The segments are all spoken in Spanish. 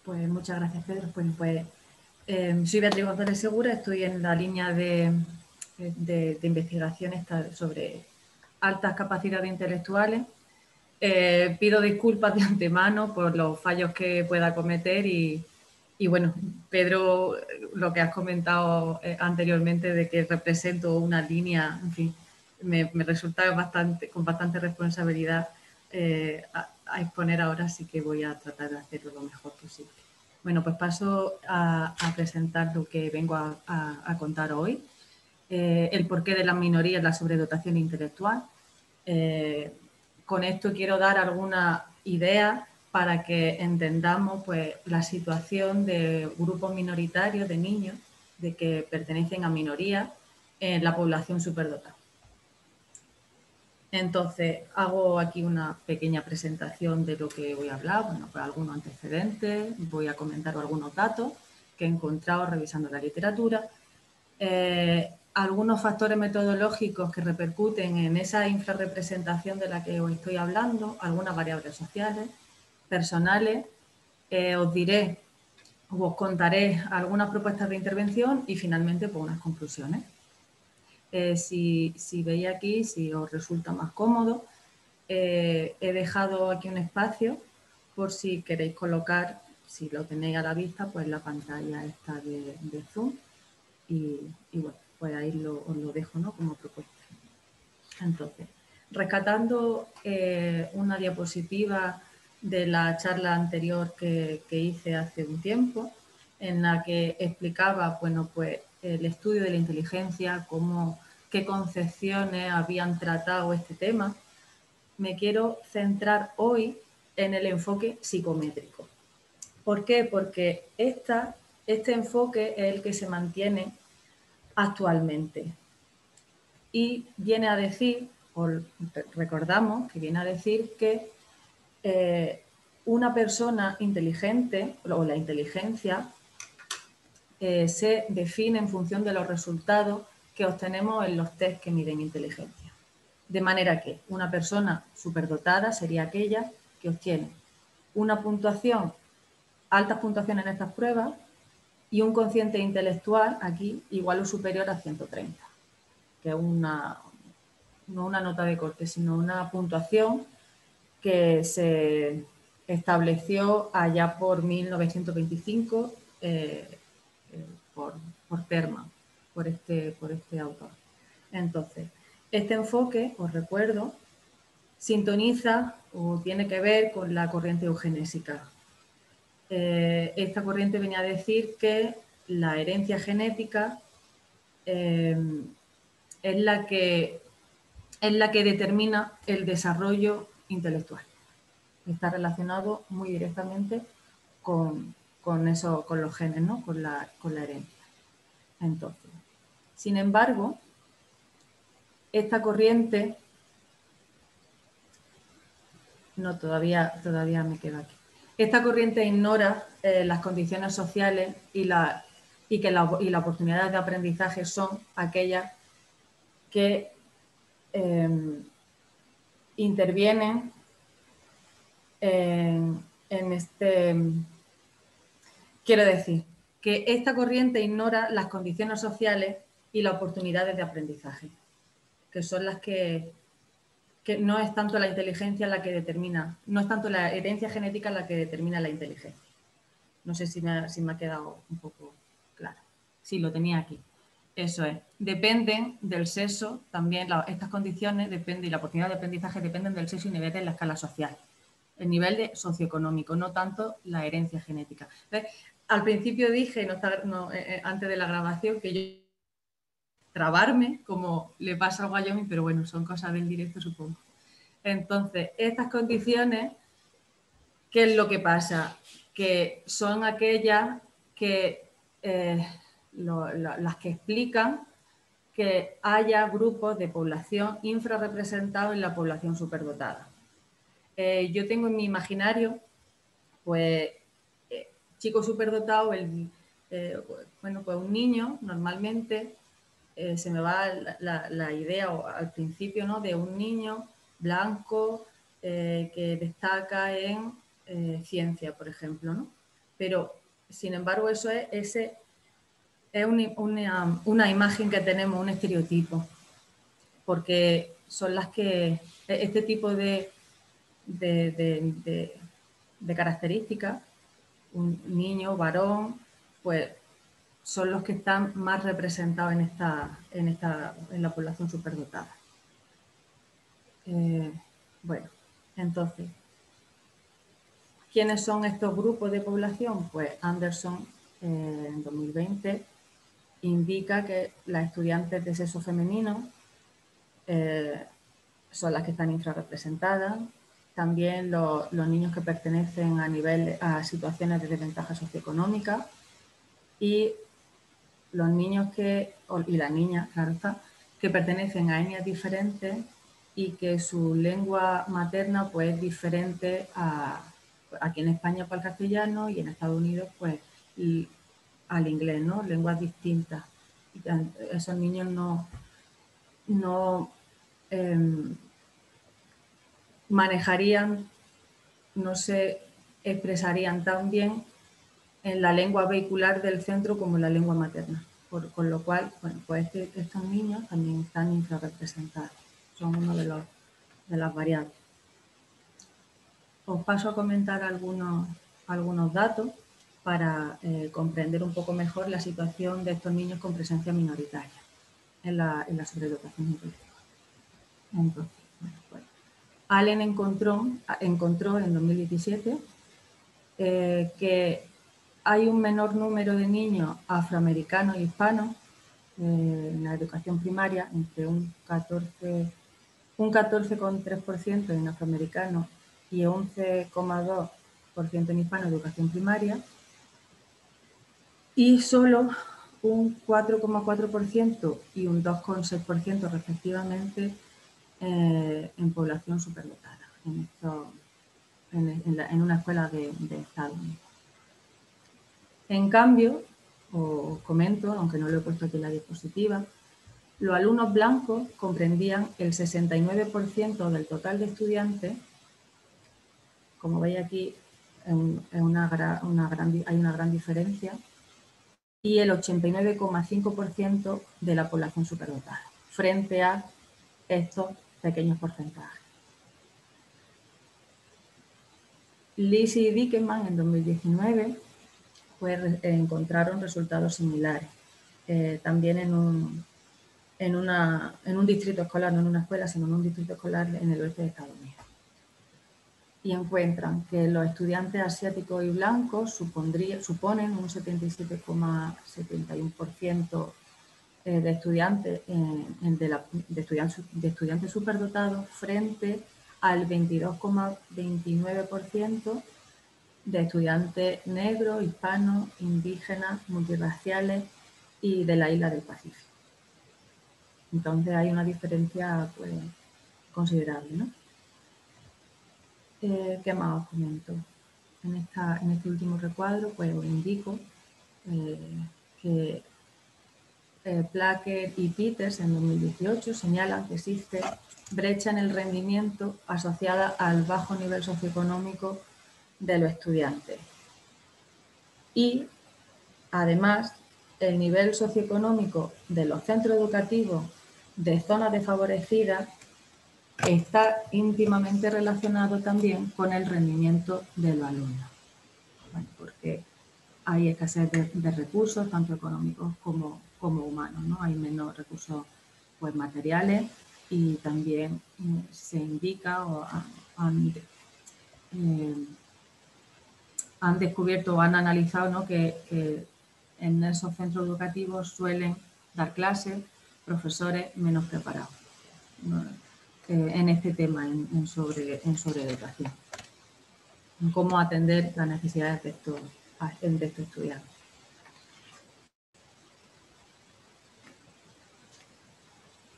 Pues muchas gracias, Pedro. Soy Beatriz González Segura, estoy en la línea de investigación sobre altas capacidades intelectuales. Pido disculpas de antemano por los fallos que pueda cometer y bueno, Pedro, lo que has comentado anteriormente de que represento una línea, en fin, me resulta con bastante responsabilidad a exponer ahora, así que voy a tratar de hacerlo lo mejor posible. Bueno, pues paso a presentar lo que vengo a contar hoy. El porqué de las minorías, la sobredotación intelectual. Con esto quiero dar alguna idea para que entendamos pues, la situación de grupos minoritarios de niños de que pertenecen a minorías en la población superdotada. Entonces, hago aquí una pequeña presentación de lo que voy a hablar, bueno, pues algunos antecedentes, voy a comentar algunos datos que he encontrado revisando la literatura, algunos factores metodológicos que repercuten en esa infrarrepresentación de la que os estoy hablando, algunas variables sociales, personales, os diré o os contaré algunas propuestas de intervención y finalmente pues, unas conclusiones. Si veis aquí, si os resulta más cómodo, he dejado aquí un espacio por si queréis colocar, si lo tenéis a la vista, pues la pantalla esta de Zoom y bueno, pues ahí os lo dejo, ¿no? Como propuesta. Entonces, rescatando una diapositiva de la charla anterior que hice hace un tiempo, en la que explicaba, bueno, pues el estudio de la inteligencia, qué concepciones habían tratado este tema, me quiero centrar hoy en el enfoque psicométrico. ¿Por qué? Porque este enfoque es el que se mantiene actualmente y viene a decir, o recordamos que viene a decir que una persona inteligente o la inteligencia se define en función de los resultados que obtenemos en los test que miden inteligencia. De manera que una persona superdotada sería aquella que obtiene una puntuación, altas puntuaciones en estas pruebas y un cociente intelectual aquí igual o superior a 130, que es no una nota de corte, sino una puntuación que se estableció allá por 1925 por Terman, por este autor. Entonces, este enfoque, os recuerdo, sintoniza o tiene que ver con la corriente eugenésica. Esta corriente venía a decir que la herencia genética es la que determina el desarrollo intelectual. Está relacionado muy directamente con los genes, ¿no? con la herencia. Entonces, sin embargo, esta corriente, no, todavía me queda aquí. Esta corriente ignora las condiciones sociales y las oportunidades de aprendizaje son aquellas que intervienen en este. Quiero decir que esta corriente ignora las condiciones sociales y las oportunidades de aprendizaje, que son las que no es tanto la inteligencia la que determina, no es tanto la herencia genética la que determina la inteligencia. No sé si me ha quedado un poco claro. Sí, lo tenía aquí. Eso es. Dependen del sexo, también estas condiciones y la oportunidad de aprendizaje dependen del sexo y nivel de la escala social. El nivel socioeconómico, no tanto la herencia genética. Entonces, al principio dije, antes de la grabación, que yo trabarme, como le pasa al Wyoming, pero bueno, son cosas del directo, supongo. Entonces, estas condiciones, ¿qué es lo que pasa? Que son aquellas que las que explican que haya grupos de población infrarrepresentados en la población superdotada. Yo tengo en mi imaginario, pues, chico superdotado, pues un niño, normalmente, se me va la idea al principio, ¿no? De un niño blanco que destaca en ciencia, por ejemplo, ¿no? pero sin embargo eso es una imagen que tenemos, un estereotipo, porque son las que este tipo de características, un niño, varón, pues son los que están más representados en la población superdotada. Bueno, entonces, ¿quiénes son estos grupos de población? Pues Anderson, en 2020, indica que las estudiantes de sexo femenino son las que están infrarrepresentadas. También los niños que pertenecen a situaciones de desventaja socioeconómica y los niños y las niñas, claro está, que pertenecen a etnias diferentes y que su lengua materna pues es diferente aquí en España para el castellano y en Estados Unidos pues al inglés, ¿no? Lenguas distintas. Y esos niños no manejarían, no se expresarían tan bien en la lengua vehicular del centro como en la lengua materna. Con lo cual, bueno, pues estos niños también están infrarrepresentados. Son uno de las variables. Os paso a comentar algunos datos para comprender un poco mejor la situación de estos niños con presencia minoritaria en la sobredotación inclusiva. Entonces, bueno, pues, Allen encontró en 2017 que hay un menor número de niños afroamericanos e hispanos en la educación primaria, entre un 14,3% en afroamericanos y 11,2% en hispanos en educación primaria, y solo un 4,4% y un 2,6% respectivamente en población superdotada, en una escuela de Estados Unidos. En cambio, os comento, aunque no lo he puesto aquí en la diapositiva, los alumnos blancos comprendían el 69% del total de estudiantes. Como veis aquí, hay una gran diferencia, y el 89,5% de la población superdotada, frente a estos pequeños porcentajes. Lisi y Dickerman en 2019 pues, encontraron resultados similares, también en un distrito escolar, no en una escuela, sino en un distrito escolar en el oeste de Estados Unidos. Y encuentran que los estudiantes asiáticos y blancos suponen un 77,71% de estudiantes superdotados frente al 22,29% de estudiantes negros, hispanos, indígenas, multirraciales y de la isla del Pacífico. Entonces hay una diferencia pues, considerable, ¿no? ¿Qué más os comento? En este último recuadro pues os indico que Plaquer y Peters en 2018 señalan que existe brecha en el rendimiento asociada al bajo nivel socioeconómico de los estudiantes. Y además el nivel socioeconómico de los centros educativos de zonas desfavorecidas está íntimamente relacionado también con el rendimiento de los alumnos. Bueno, porque hay escasez de recursos, tanto económicos como humanos, ¿no? Hay menos recursos pues, materiales y también se indica o han descubierto o han analizado, ¿no? que en esos centros educativos suelen dar clases profesores menos preparados, ¿no? En este tema, en sobreeducación, en cómo atender las necesidades de estos estudiantes.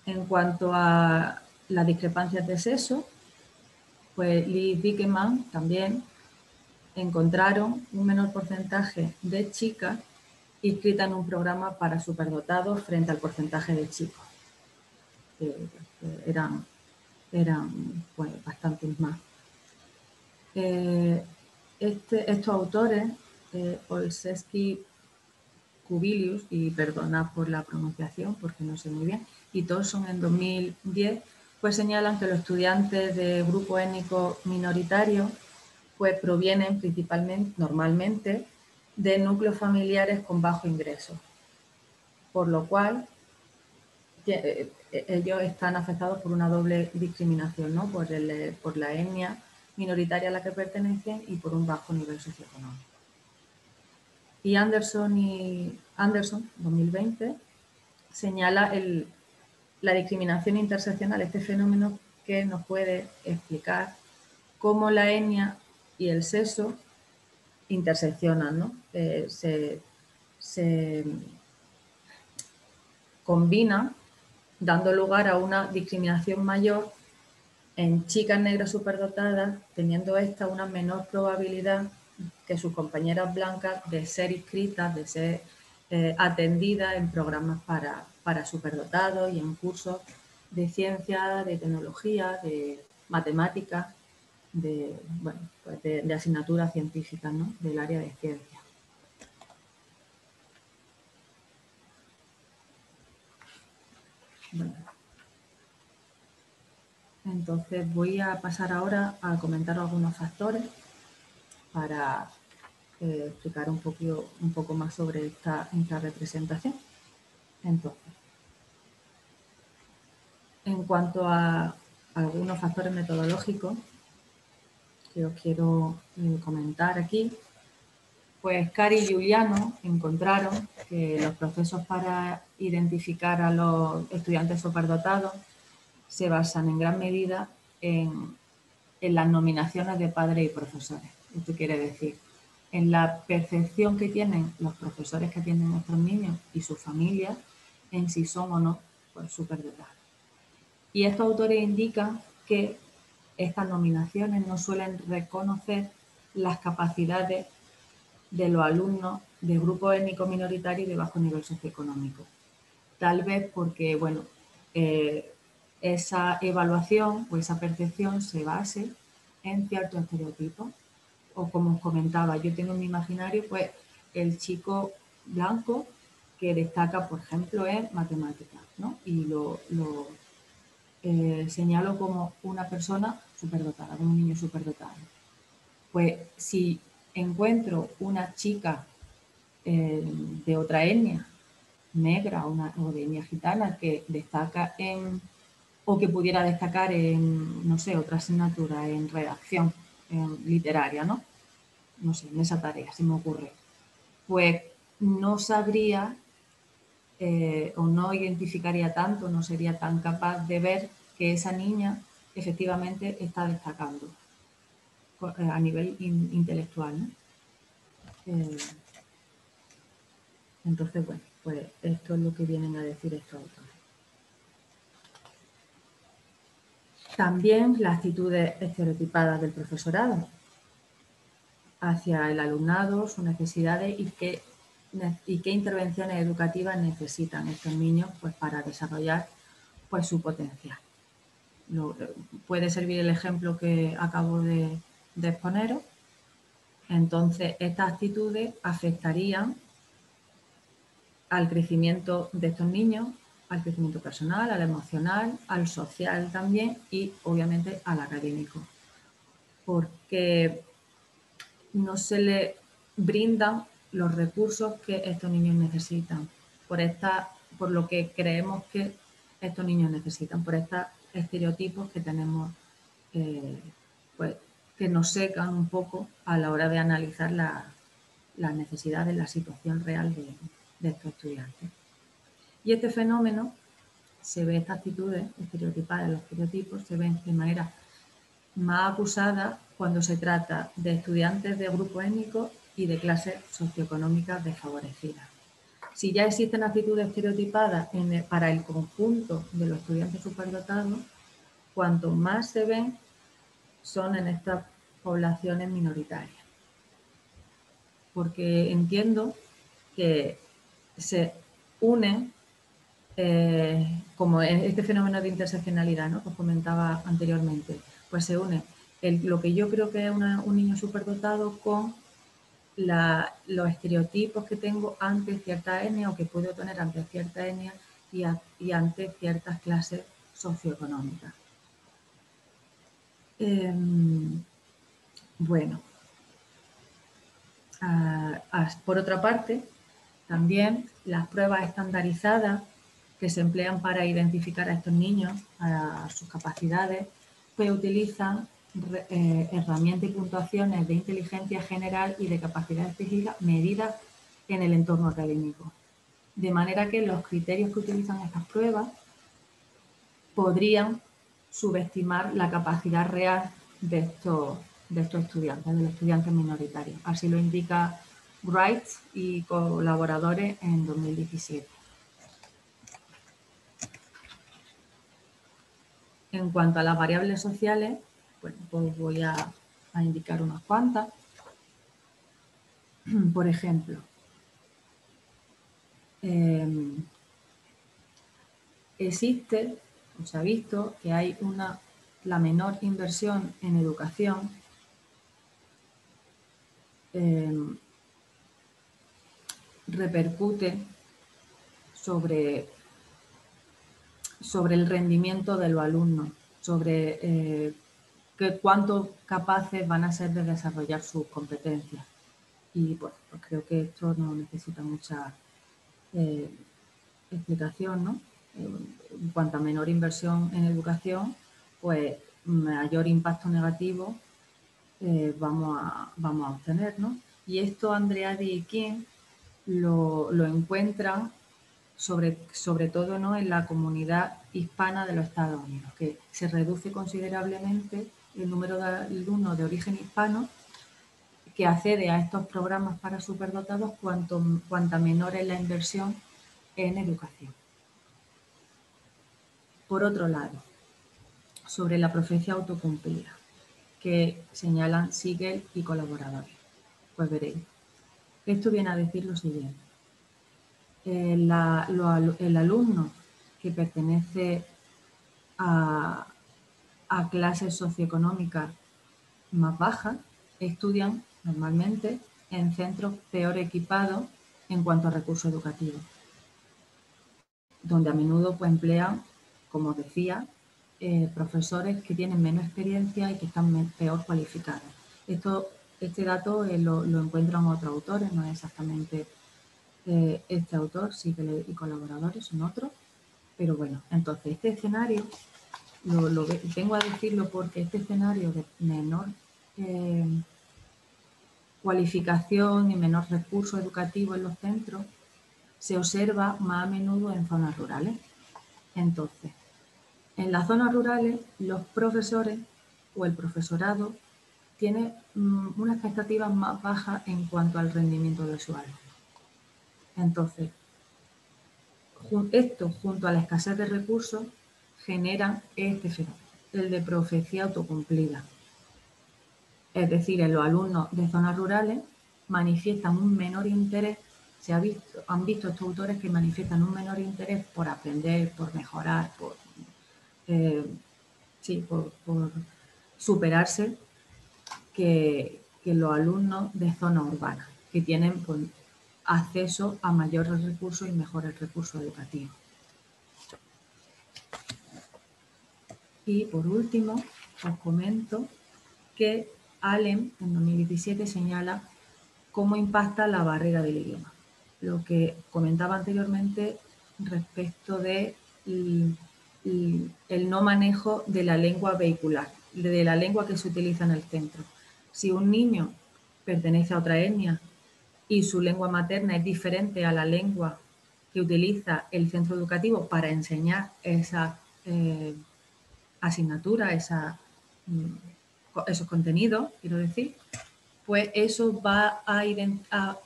En cuanto a las discrepancias de sexo, pues Lee y Dickerman también encontraron un menor porcentaje de chicas inscritas en un programa para superdotados frente al porcentaje de chicos, que eran pues, bastantes más. Estos autores Olszewski-Kubilius, y perdonad por la pronunciación porque no sé muy bien, y Tolson en 2010, pues señalan que los estudiantes de grupos étnicos minoritarios pues provienen normalmente de núcleos familiares con bajo ingreso, por lo cual ellos están afectados por una doble discriminación, ¿no? Por la etnia minoritaria a la que pertenecen y por un bajo nivel socioeconómico. Y Anderson 2020, señala la discriminación interseccional, este fenómeno que nos puede explicar cómo la etnia y el sexo interseccionan, ¿no? Se combinan, dando lugar a una discriminación mayor en chicas negras superdotadas, teniendo esta una menor probabilidad que sus compañeras blancas de ser inscritas, de ser atendidas en programas para superdotados y en cursos de ciencia, de tecnología, de matemáticas, de asignaturas científicas, ¿no? Del área de ciencia. Bueno. Entonces voy a pasar ahora a comentar algunos factores para explicar un poco más sobre esta representación. Entonces, en cuanto a algunos factores metodológicos que os quiero comentar aquí, pues Cari y Giuliano encontraron que los procesos para identificar a los estudiantes superdotados se basan en gran medida en las nominaciones de padres y profesores. Esto quiere decir, en la percepción que tienen los profesores que atienden a estos niños y sus familias en si son o no pues, superdotados. Y estos autores indican que estas nominaciones no suelen reconocer las capacidades de los alumnos de grupos étnicos minoritarios y de bajo nivel socioeconómico. Tal vez porque, bueno, esa evaluación o esa percepción se base en ciertos estereotipos. O como os comentaba, yo tengo en mi imaginario pues el chico blanco que destaca, por ejemplo, en matemáticas, ¿no? Y lo señalo como una persona superdotada, como un niño superdotado. Pues si encuentro una chica de otra etnia, negra o de etnia gitana, que destaca o que pudiera destacar en, no sé, otra asignatura, en redacción literaria, ¿no? No sé, en esa tarea, se me ocurre. Pues no sabría o no identificaría tanto, no sería tan capaz de ver que esa niña efectivamente está destacando a nivel intelectual, ¿no? Entonces, bueno, pues esto es lo que vienen a decir estos autores. También las actitudes estereotipadas del profesorado hacia el alumnado, sus necesidades y qué intervenciones educativas necesitan estos niños pues, para desarrollar pues, su potencial. Puede servir el ejemplo que acabo de exponeros. Entonces, estas actitudes afectarían al crecimiento de estos niños, al crecimiento personal, al emocional, al social también y obviamente al académico. Porque no se les brindan los recursos que estos niños necesitan, por lo que creemos que estos niños necesitan, por estos estereotipos que tenemos, pues, que nos secan un poco a la hora de analizar las necesidades, la situación real de estos estudiantes. Y este fenómeno estas actitudes estereotipadas, los estereotipos, se ven de manera más acusada cuando se trata de estudiantes de grupos étnicos y de clases socioeconómicas desfavorecidas. Si ya existen actitudes estereotipadas para el conjunto de los estudiantes superdotados, cuanto más se ven son en estas poblaciones minoritarias. Porque entiendo que se unen, como en este fenómeno de interseccionalidad, ¿no? Que os comentaba anteriormente, pues se une lo que yo creo que es un niño superdotado con los estereotipos que tengo ante cierta etnia o que puedo tener ante cierta etnia y ante ciertas clases socioeconómicas. Bueno, por otra parte, también las pruebas estandarizadas que se emplean para identificar a estos niños, a sus capacidades, pues utilizan herramientas y puntuaciones de inteligencia general y de capacidad específica medidas en el entorno académico. De manera que los criterios que utilizan estas pruebas podrían subestimar la capacidad real de estos estudiantes, de los estudiantes minoritarios. Así lo indica Wright y colaboradores en 2017. En cuanto a las variables sociales, bueno, pues voy a indicar unas cuantas. Por ejemplo, existe, o se ha visto, que hay la menor inversión en educación repercute sobre el rendimiento de los alumnos, sobre cuánto capaces van a ser de desarrollar sus competencias. Y bueno, pues creo que esto no necesita mucha explicación, ¿no? En cuanto a menor inversión en educación, pues mayor impacto negativo vamos a obtener, ¿no? Y esto Andreadi y King lo encuentran sobre todo, ¿no?, en la comunidad hispana de los Estados Unidos, que se reduce considerablemente el número de alumnos de origen hispano que accede a estos programas para superdotados cuanta menor es la inversión en educación. Por otro lado, sobre la profecía autocumplida, que señalan Siegel y colaboradores. Pues veréis, esto viene a decir lo siguiente. El alumno que pertenece a clases socioeconómicas más bajas estudian normalmente en centros peor equipados en cuanto a recursos educativos, donde a menudo pues, emplean, como os decía, profesores que tienen menos experiencia y que están peor cualificados. Este dato lo encuentran otros autores, no es exactamente este autor, sí que y colaboradores son otros, pero bueno, entonces este escenario, vengo a decirlo porque este escenario de menor cualificación y menor recurso educativo en los centros se observa más a menudo en zonas rurales. Entonces, en las zonas rurales, los profesores o el profesorado tiene unas expectativas más bajas en cuanto al rendimiento de su alumno. Entonces, esto junto a la escasez de recursos generan este fenómeno, el de profecía autocumplida. Es decir, en los alumnos de zonas rurales manifiestan un menor interés, han visto estos autores que manifiestan un menor interés por aprender, por mejorar, por superarse que los alumnos de zonas urbanas, que tienen pues, acceso a mayores recursos y mejores recursos educativos. Y por último, os comento que Allen en 2017 señala cómo impacta la barrera del idioma. Lo que comentaba anteriormente respecto de el no manejo de la lengua vehicular, de la lengua que se utiliza en el centro. Si un niño pertenece a otra etnia y su lengua materna es diferente a la lengua que utiliza el centro educativo para enseñar esa asignatura, esos contenidos, quiero decir, pues eso va a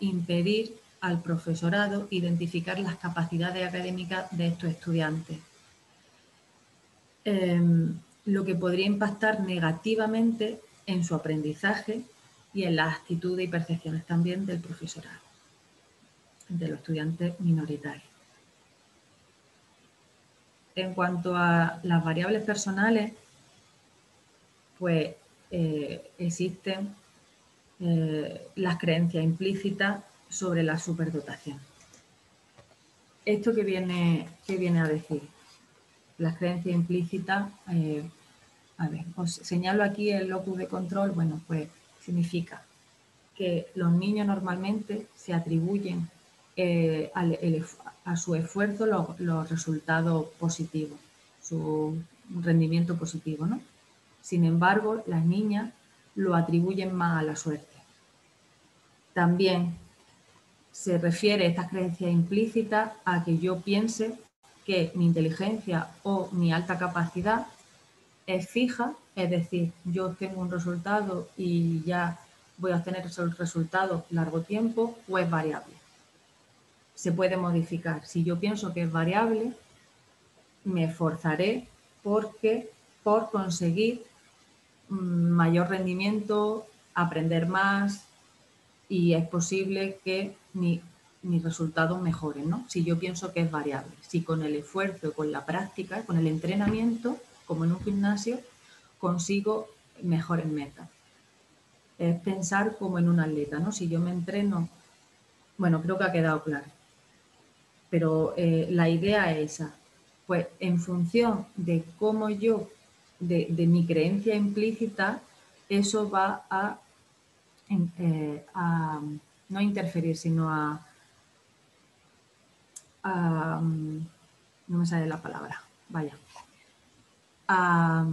impedir al profesorado identificar las capacidades académicas de estos estudiantes. Lo que podría impactar negativamente en su aprendizaje y en las actitudes y percepciones también del profesorado, de los estudiantes minoritarios. En cuanto a las variables personales, pues existen las creencias implícitas sobre la superdotación. ¿Esto qué viene a decir? Las creencias implícitas, a ver, os señalo aquí el locus de control, bueno, pues significa que los niños normalmente se atribuyen a su esfuerzo los resultados positivos, su rendimiento positivo, ¿no? Sin embargo, las niñas lo atribuyen más a la suerte. También se refiere estas creencias implícitas a que yo piense que mi inteligencia o mi alta capacidad es fija, es decir, yo tengo un resultado y ya voy a obtener ese resultado largo tiempo, o es variable. Se puede modificar. Si yo pienso que es variable, me esforzaré por conseguir mayor rendimiento, aprender más, y es posible que mis resultados mejoren, ¿no? Si yo pienso que es variable. Si con el esfuerzo, con la práctica, con el entrenamiento, como en un gimnasio, consigo mejores metas. Es pensar como en un atleta, ¿no? Si yo me entreno, bueno, creo que ha quedado claro, pero la idea es esa. Pues en función de cómo yo, de mi creencia implícita, eso va a no interferir, sino no me sale la palabra, vaya, va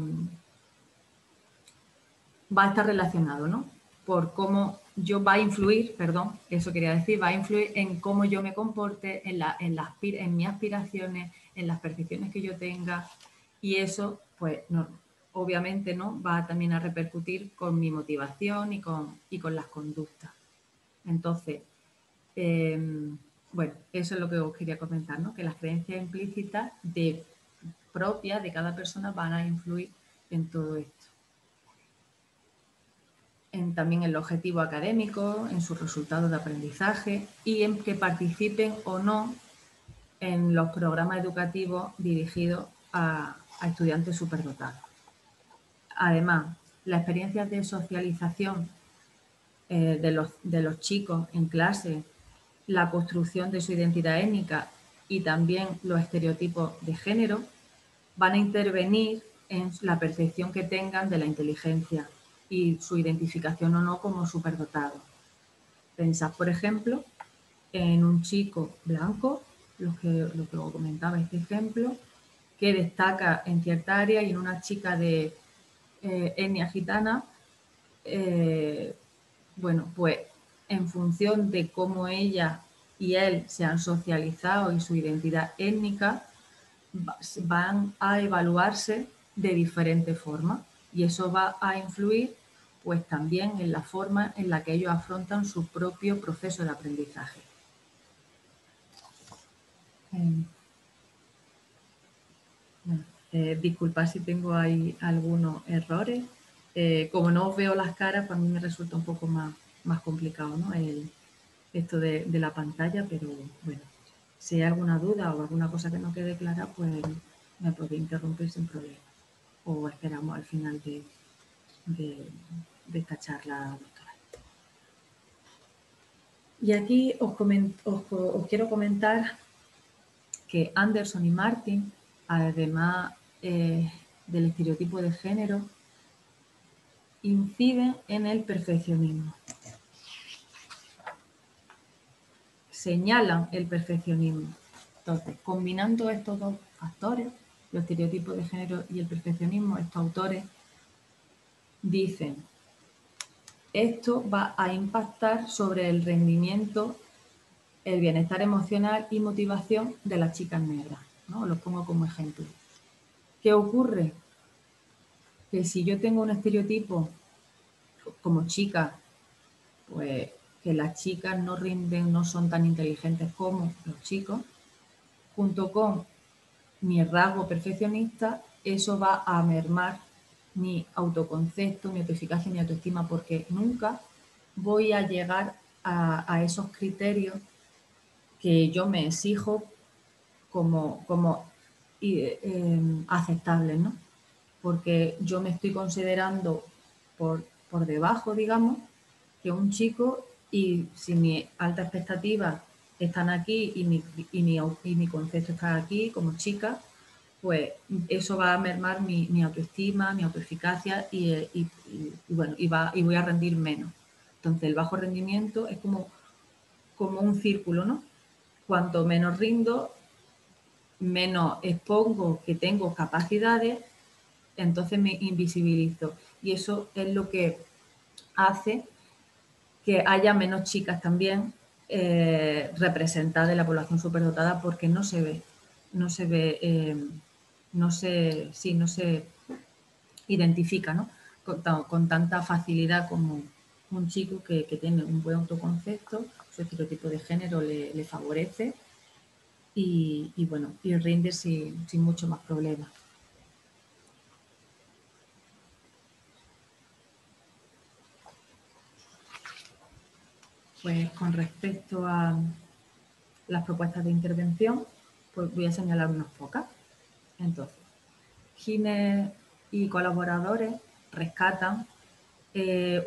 a estar relacionado, ¿no? Por cómo yo va a influir, perdón, eso quería decir, va a influir en cómo yo me comporte, en mis aspiraciones, en las percepciones que yo tenga, y eso, pues, no, obviamente, ¿no? Va también a repercutir con mi motivación y con las conductas. Entonces, bueno, eso es lo que os quería comentar, ¿no? Que las creencias implícitas propias de cada persona van a influir en todo esto. También en el objetivo académico, en sus resultados de aprendizaje y en que participen o no en los programas educativos dirigidos a estudiantes superdotados. Además, las experiencias de socialización de los chicos en clase, la construcción de su identidad étnica y también los estereotipos de género van a intervenir en la percepción que tengan de la inteligencia y su identificación o no como superdotado. Pensad, por ejemplo, en un chico blanco, lo que comentaba este ejemplo, que destaca en cierta área, y en una chica de etnia gitana, bueno, pues en función de cómo ella y él se han socializado y su identidad étnica, van a evaluarse de diferente forma, y eso va a influir pues también en la forma en la que ellos afrontan su propio proceso de aprendizaje. Disculpad si tengo ahí algunos errores. Como no os veo las caras, para mí me resulta un poco más complicado, ¿no? Esto de la pantalla, pero bueno, si hay alguna duda o alguna cosa que no quede clara, pues me podéis interrumpir sin problema. O esperamos al final de esta charla doctoral. Y aquí os quiero comentar que Anderson y Martin, además del estereotipo de género, inciden en el perfeccionismo. Señalan el perfeccionismo. Entonces, combinando estos dos factores, los estereotipos de género y el perfeccionismo, estos autores dicen: esto va a impactar sobre el rendimiento, el bienestar emocional y motivación de las chicas negras, ¿no? Los pongo como ejemplo. ¿Qué ocurre? Que si yo tengo un estereotipo como chica, pues que las chicas no rinden, no son tan inteligentes como los chicos, junto con mi rasgo perfeccionista, eso va a mermar mi autoconcepto, mi autoeficacia, mi autoestima, porque nunca voy a llegar a esos criterios que yo me exijo como aceptables, ¿no? Porque yo me estoy considerando por debajo, digamos, que un chico, y si mi alta expectativa están aquí y mi concepto está aquí como chica, pues eso va a mermar mi autoestima, mi autoeficacia y voy a rendir menos. Entonces, el bajo rendimiento es como un círculo, ¿no? Cuanto menos rindo, menos expongo que tengo capacidades, entonces me invisibilizo. Y eso es lo que hace que haya menos chicas también representadas en la población superdotada, porque no se ve, no se identifica, ¿no? con tanta facilidad como un chico que tiene un buen autoconcepto, su estereotipo de género le favorece y rinde sin mucho más problema. Pues con respecto a las propuestas de intervención, pues voy a señalar unas pocas. Entonces, Gine y colaboradores rescatan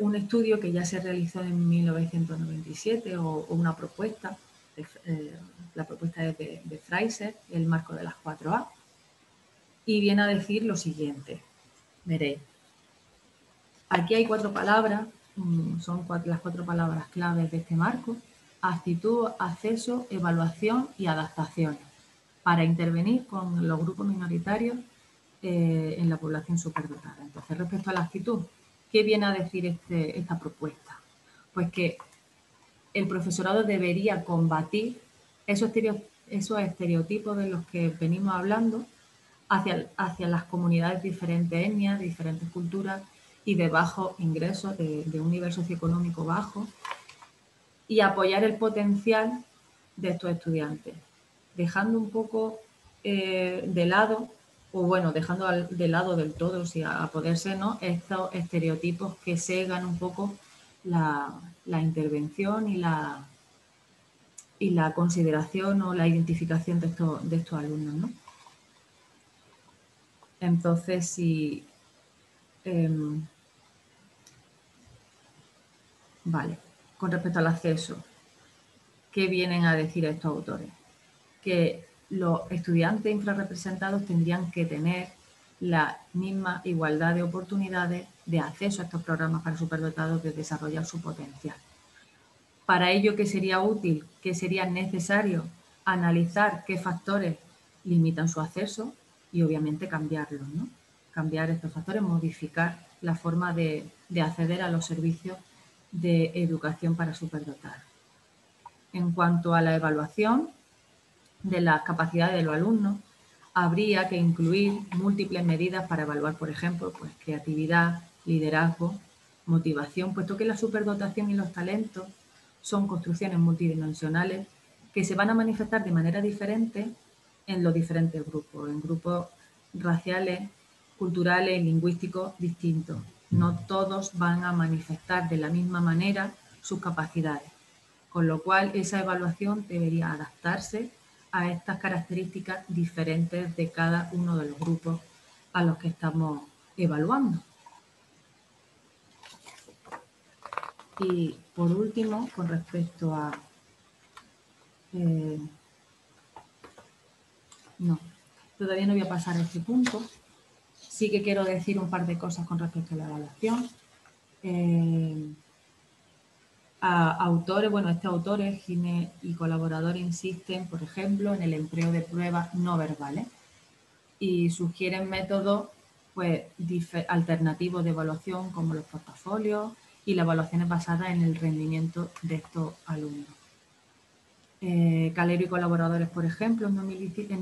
un estudio que ya se realizó en 1997 o una propuesta, la propuesta es de Fraser, el marco de las 4A, y viene a decir lo siguiente, veréis. Aquí hay 4 palabras, son las 4 palabras claves de este marco: actitud, acceso, evaluación y adaptaciones, para intervenir con los grupos minoritarios en la población superdotada. Entonces, respecto a la actitud, ¿qué viene a decir esta propuesta? Pues que el profesorado debería combatir esos estereotipos de los que venimos hablando hacia las comunidades de diferentes etnias, de diferentes culturas y de bajos ingresos, de un nivel socioeconómico bajo, y apoyar el potencial de estos estudiantes, dejando un poco de lado, o bueno, dejando de lado del todo, si a poder ser, ¿no?, estos estereotipos que cegan un poco la intervención y la consideración o la identificación de estos alumnos, ¿no? Entonces, si... vale, con respecto al acceso, ¿qué vienen a decir estos autores? Que los estudiantes infrarrepresentados tendrían que tener la misma igualdad de oportunidades de acceso a estos programas para superdotados, de desarrollar su potencial. Para ello, ¿qué sería útil? ¿Qué sería necesario? Analizar qué factores limitan su acceso y obviamente cambiarlos, ¿no? Cambiar estos factores, modificar la forma de acceder a los servicios de educación para superdotados. En cuanto a la evaluación de las capacidades de los alumnos, habría que incluir múltiples medidas para evaluar, por ejemplo, pues, creatividad, liderazgo, motivación, puesto que la superdotación y los talentos son construcciones multidimensionales que se van a manifestar de manera diferente en los diferentes grupos, en grupos raciales, culturales, lingüísticos distintos. No todos van a manifestar de la misma manera sus capacidades, con lo cual esa evaluación debería adaptarse a estas características diferentes de cada uno de los grupos a los que estamos evaluando. Y por último, con respecto a... no, todavía no voy a pasar a este punto. Sí que quiero decir un par de cosas con respecto a la evaluación. Autores, bueno, estos autores, Gine y colaboradores, insisten, por ejemplo, en el empleo de pruebas no verbales y sugieren métodos pues, alternativos de evaluación, como los portafolios y las evaluaciones basadas en el rendimiento de estos alumnos. Calero y colaboradores, por ejemplo, en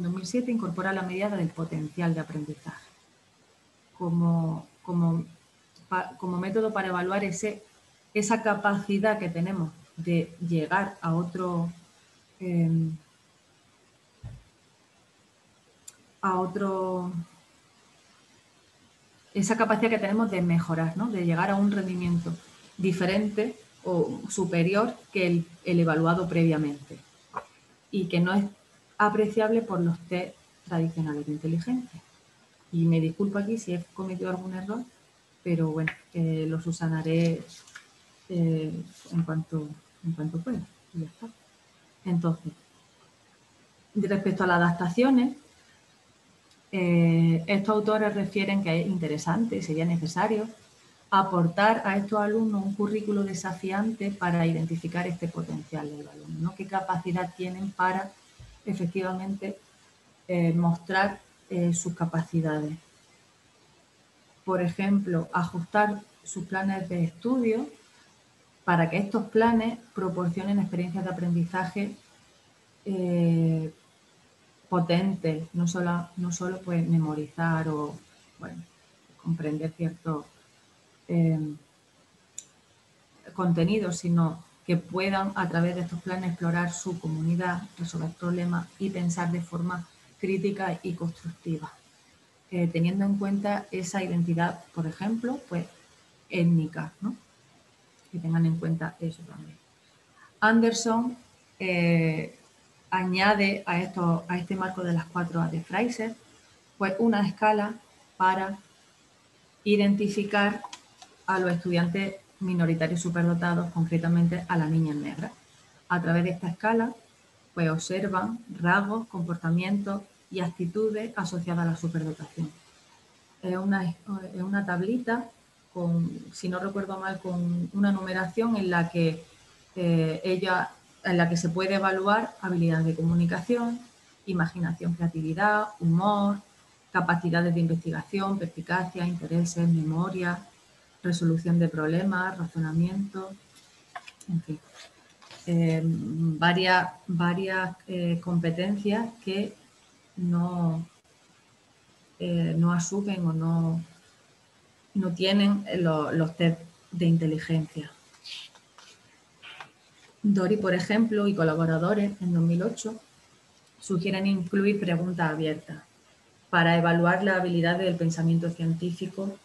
2007 incorpora la medida del potencial de aprendizaje como método para evaluar esa capacidad que tenemos de llegar a otro esa capacidad que tenemos de mejorar, ¿no?, de llegar a un rendimiento diferente o superior que el evaluado previamente, y que no es apreciable por los test tradicionales de inteligencia. Y me disculpo aquí si he cometido algún error, pero bueno, lo subsanaré en cuanto pueda. Y ya está. Entonces, respecto a las adaptaciones, estos autores refieren que es interesante y sería necesario aportar a estos alumnos un currículo desafiante para identificar este potencial del alumno, ¿no? Qué capacidad tienen para efectivamente mostrar sus capacidades. Por ejemplo, ajustar sus planes de estudio para que estos planes proporcionen experiencias de aprendizaje potentes, no solo pues memorizar o bueno, comprender ciertos contenidos, sino que puedan a través de estos planes explorar su comunidad, resolver problemas y pensar de forma crítica y constructiva, teniendo en cuenta esa identidad, por ejemplo, pues étnica, ¿no? Que tengan en cuenta eso también. Anderson añade a este marco de las 4 A de Fraser, pues una escala para identificar a los estudiantes minoritarios superdotados, concretamente a las niñas negras. A través de esta escala, pues observan rasgos, comportamientos y actitudes asociadas a la superdotación. Es una tablita con, si no recuerdo mal, con una numeración en la que se puede evaluar habilidades de comunicación, imaginación, creatividad, humor, capacidades de investigación, perspicacia, intereses, memoria, resolución de problemas, razonamiento, en fin. Varias competencias que no asumen o no tienen los test de inteligencia. Dori, por ejemplo, y colaboradores en 2008 sugieren incluir preguntas abiertas para evaluar la habilidad del pensamiento científico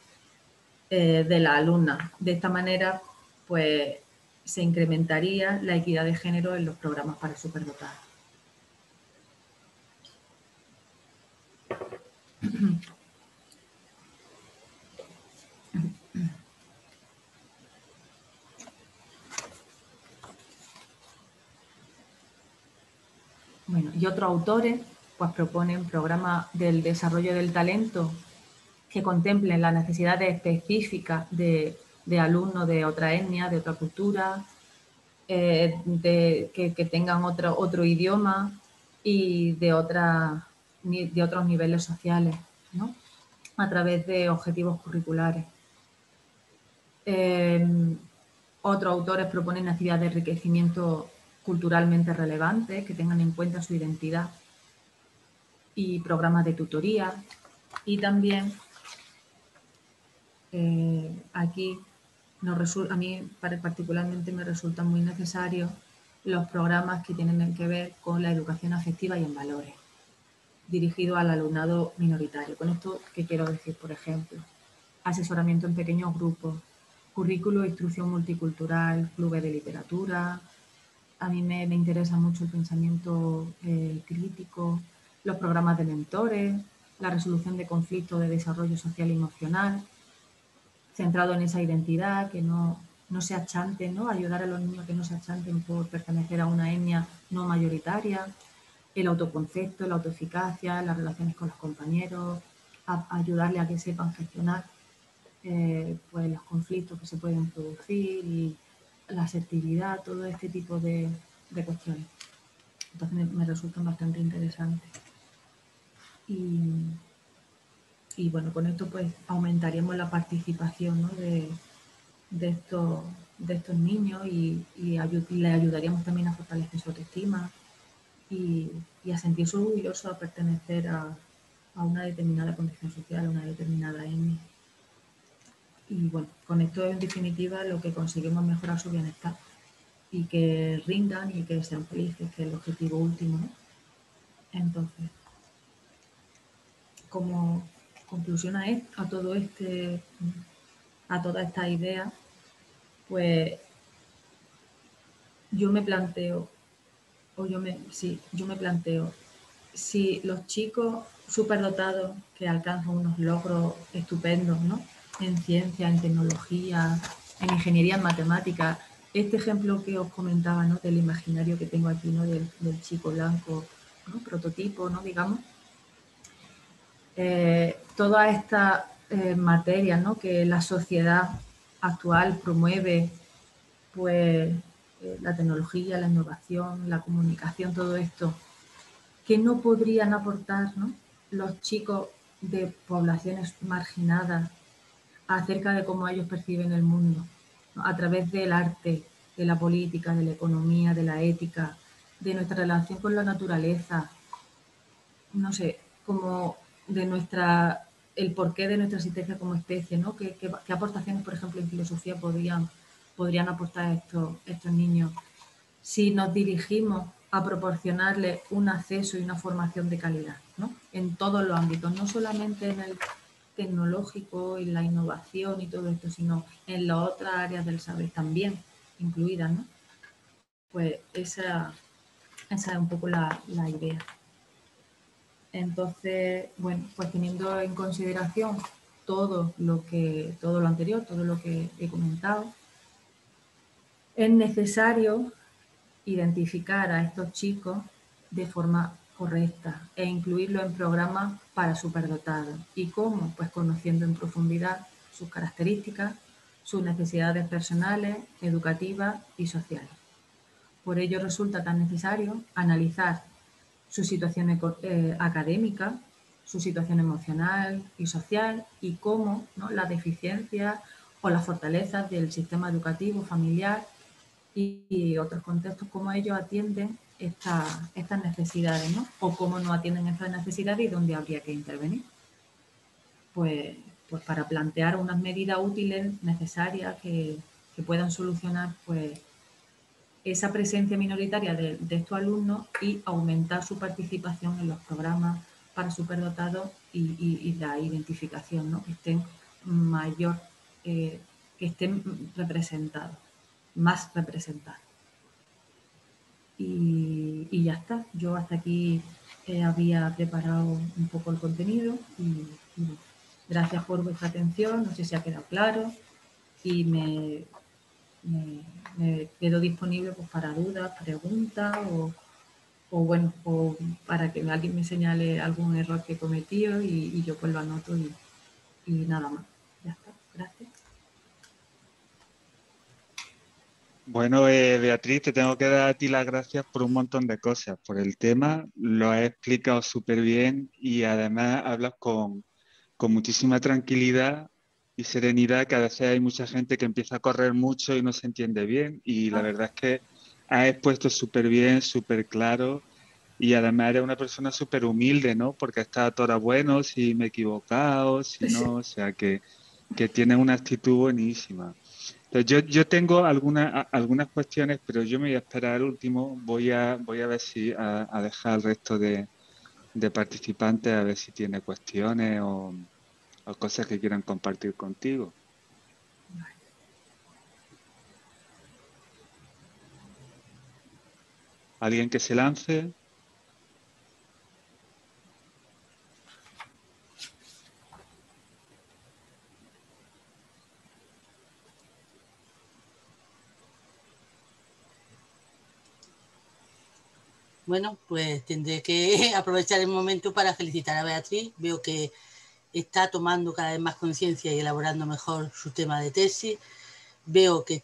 de la alumna. De esta manera, pues, se incrementaría la equidad de género en los programas para superdotados. Bueno, y otros autores pues proponen programas del desarrollo del talento que contemplen las necesidades específicas de alumnos de otra etnia, de otra cultura, que tengan otro idioma y de otros niveles sociales, ¿no? A través de objetivos curriculares. Otros autores proponen actividades de enriquecimiento culturalmente relevantes que tengan en cuenta su identidad y programas de tutoría. Y también aquí a mí particularmente me resultan muy necesarios los programas que tienen que ver con la educación afectiva y en valores, dirigidos al alumnado minoritario. Con esto, ¿qué quiero decir? Por ejemplo, asesoramiento en pequeños grupos, currículo de instrucción multicultural, clubes de literatura. A mí me interesa mucho el pensamiento crítico, los programas de mentores, la resolución de conflictos de desarrollo social y emocional, centrado en esa identidad, que no se achanten, ¿no? Ayudar a los niños que no se achanten por pertenecer a una etnia no mayoritaria, el autoconcepto, la autoeficacia, las relaciones con los compañeros, ayudarle a que sepan gestionar pues los conflictos que se pueden producir y la asertividad, todo este tipo de cuestiones. Entonces me resultan bastante interesantes. Y bueno, con esto pues aumentaríamos la participación, ¿no? de estos niños y les ayudaríamos también a fortalecer su autoestima y a sentirse orgullosos a pertenecer a una determinada condición social, a una determinada etnia. Y bueno, con esto en definitiva lo que conseguimos es mejorar su bienestar y que rindan y que sean felices, que es el objetivo último, ¿no? Entonces, como conclusión a toda esta idea, pues yo me planteo si los chicos superdotados que alcanzan unos logros estupendos, ¿no? En ciencia, en tecnología, en ingeniería, en matemáticas. Este ejemplo que os comentaba, ¿no?, del imaginario que tengo aquí, ¿no?, del chico blanco, ¿no?, prototipo, ¿no?, digamos. Todas estas materias, ¿no?, que la sociedad actual promueve, pues la tecnología, la innovación, la comunicación, todo esto, que no podrían aportar, ¿no?, los chicos de poblaciones marginadas acerca de cómo ellos perciben el mundo, ¿no?, a través del arte, de la política, de la economía, de la ética, de nuestra relación con la naturaleza, no sé, como de el porqué de nuestra existencia como especie, ¿no? ¿Qué aportaciones, por ejemplo, en filosofía podrían aportar estos niños si nos dirigimos a proporcionarles un acceso y una formación de calidad, ¿no?, en todos los ámbitos, no solamente en el tecnológico y la innovación y todo esto, sino en las otras áreas del saber también incluidas, ¿no? Pues esa es un poco la idea. Entonces, bueno, pues teniendo en consideración todo lo anterior, todo lo que he comentado, es necesario identificar a estos chicos de forma correcta e incluirlos en programas para superdotados. ¿Y cómo? Pues conociendo en profundidad sus características, sus necesidades personales, educativas y sociales. Por ello resulta tan necesario analizar su situación académica, su situación emocional y social y cómo, ¿no?, las deficiencias o las fortalezas del sistema educativo familiar y otros contextos, cómo ellos atienden estas necesidades, ¿no?, o cómo no atienden estas necesidades y dónde habría que intervenir. Pues para plantear unas medidas útiles, necesarias, que puedan solucionar, pues, esa presencia minoritaria de estos alumnos y aumentar su participación en los programas para superdotados y la identificación, ¿no?, que estén que estén representados, más representados. Y ya está. Yo hasta aquí había preparado un poco el contenido y gracias por vuestra atención. No sé si ha quedado claro y me quedo disponible, pues, para dudas, preguntas o para que alguien me señale algún error que he cometido y yo pues lo anoto y nada más. Ya está. Gracias. Bueno, Beatriz, te tengo que dar a ti las gracias por un montón de cosas, por el tema, lo has explicado súper bien y además hablas con muchísima tranquilidad y serenidad, que a veces hay mucha gente que empieza a correr mucho y no se entiende bien, y la verdad es que has expuesto súper bien, súper claro, y además eres una persona súper humilde, ¿no? Porque está todo bueno, si me he equivocado, si no, o sea que tienes una actitud buenísima. Entonces, yo tengo algunas cuestiones, pero yo me voy a esperar al último. Voy a ver si a dejar al resto de participantes a ver si tiene cuestiones o cosas que quieran compartir contigo. ¿Alguien que se lance? Bueno, pues tendré que aprovechar el momento para felicitar a Beatriz. Veo que está tomando cada vez más conciencia y elaborando mejor su tema de tesis. Veo que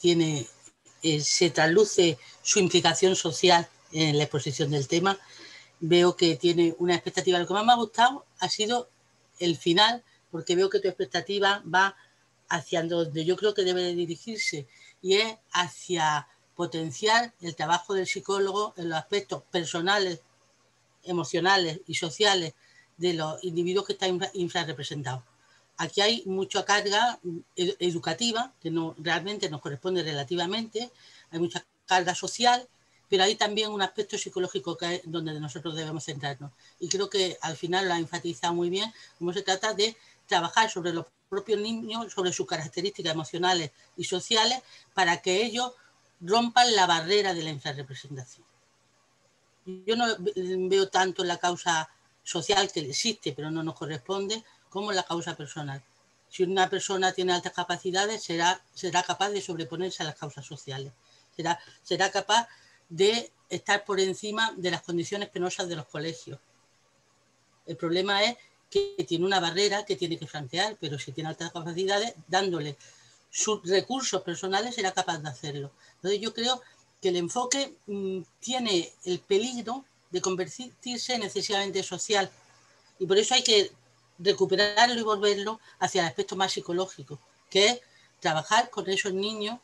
se trasluce su implicación social en la exposición del tema. Veo que tiene una expectativa. Lo que más me ha gustado ha sido el final, porque veo que tu expectativa va hacia donde yo creo que debe de dirigirse, y es hacia potenciar el trabajo del psicólogo en los aspectos personales, emocionales y sociales de los individuos que están infrarrepresentados. Aquí hay mucha carga educativa que realmente nos corresponde relativamente, hay mucha carga social, pero hay también un aspecto psicológico donde nosotros debemos centrarnos. Y creo que al final lo ha enfatizado muy bien, cómo se trata de trabajar sobre los propios niños, sobre sus características emocionales y sociales, para que ellos rompan la barrera de la infrarrepresentación. Yo no veo tanto la causa social, que existe pero no nos corresponde, como la causa personal. Si una persona tiene altas capacidades, será capaz de sobreponerse a las causas sociales. Será capaz de estar por encima de las condiciones penosas de los colegios. El problema es que tiene una barrera que tiene que franquear, pero si tiene altas capacidades, dándole sus recursos personales, será capaz de hacerlo. Entonces yo creo que el enfoque tiene el peligro de convertirse en excesivamente social, y por eso hay que recuperarlo y volverlo hacia el aspecto más psicológico, que es trabajar con esos niños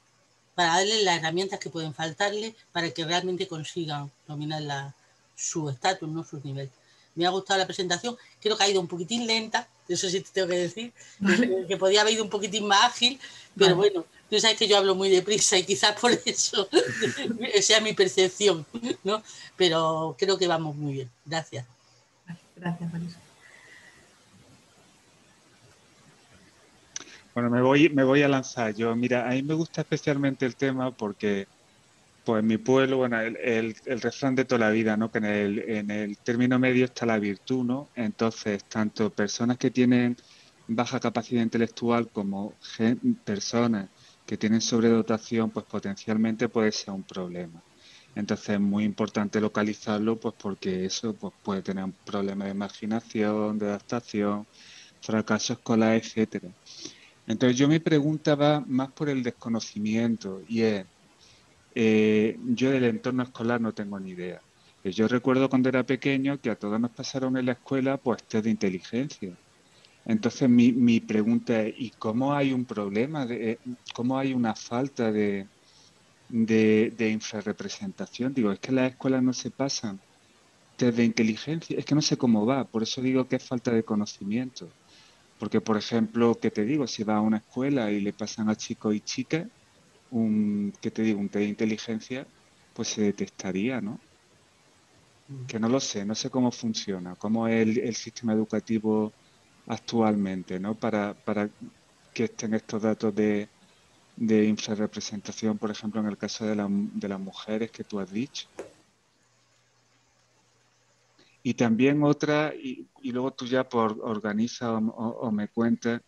para darles las herramientas que pueden faltarles para que realmente consigan dominar su estatus, no su nivel. Me ha gustado la presentación, creo que ha ido un poquitín lenta, eso sí te tengo que decir, vale. Que podía haber ido un poquitín más ágil, pero vale. Bueno, tú sabes que yo hablo muy deprisa y quizás por eso sea mi percepción, ¿no? Pero creo que vamos muy bien. Gracias. Gracias, Marisa. Bueno, me voy a lanzar yo. Mira, a mí me gusta especialmente el tema porque, pues en mi pueblo, bueno, el refrán de toda la vida, ¿no? Que en el término medio está la virtud, ¿no? Entonces, tanto personas que tienen baja capacidad intelectual como personas que tienen sobredotación, pues potencialmente puede ser un problema. Entonces, es muy importante localizarlo, pues porque eso pues, puede tener un problema de imaginación, de adaptación, fracaso escolar, etcétera. Entonces, mi pregunta va más por el desconocimiento y es, yo del entorno escolar no tengo ni idea. Yo recuerdo cuando era pequeño que a todos nos pasaron en la escuela pues test de inteligencia. Entonces, mi pregunta es, ¿y cómo hay un problema, cómo hay una falta de infrarrepresentación? Digo, es que en las escuelas no se pasan test de inteligencia, es que no sé cómo va, por eso digo que es falta de conocimiento. Porque, por ejemplo, ¿qué te digo? Si vas a una escuela y le pasan a chicos y chicas ¿qué te digo? Un test de inteligencia, pues se detectaría, ¿no? Que no lo sé, no sé cómo funciona, cómo es el sistema educativo actualmente, ¿no? Para que estén estos datos de infrarrepresentación, por ejemplo, en el caso de las mujeres que tú has dicho. Y también otra, y luego tú ya organizas o me cuentas,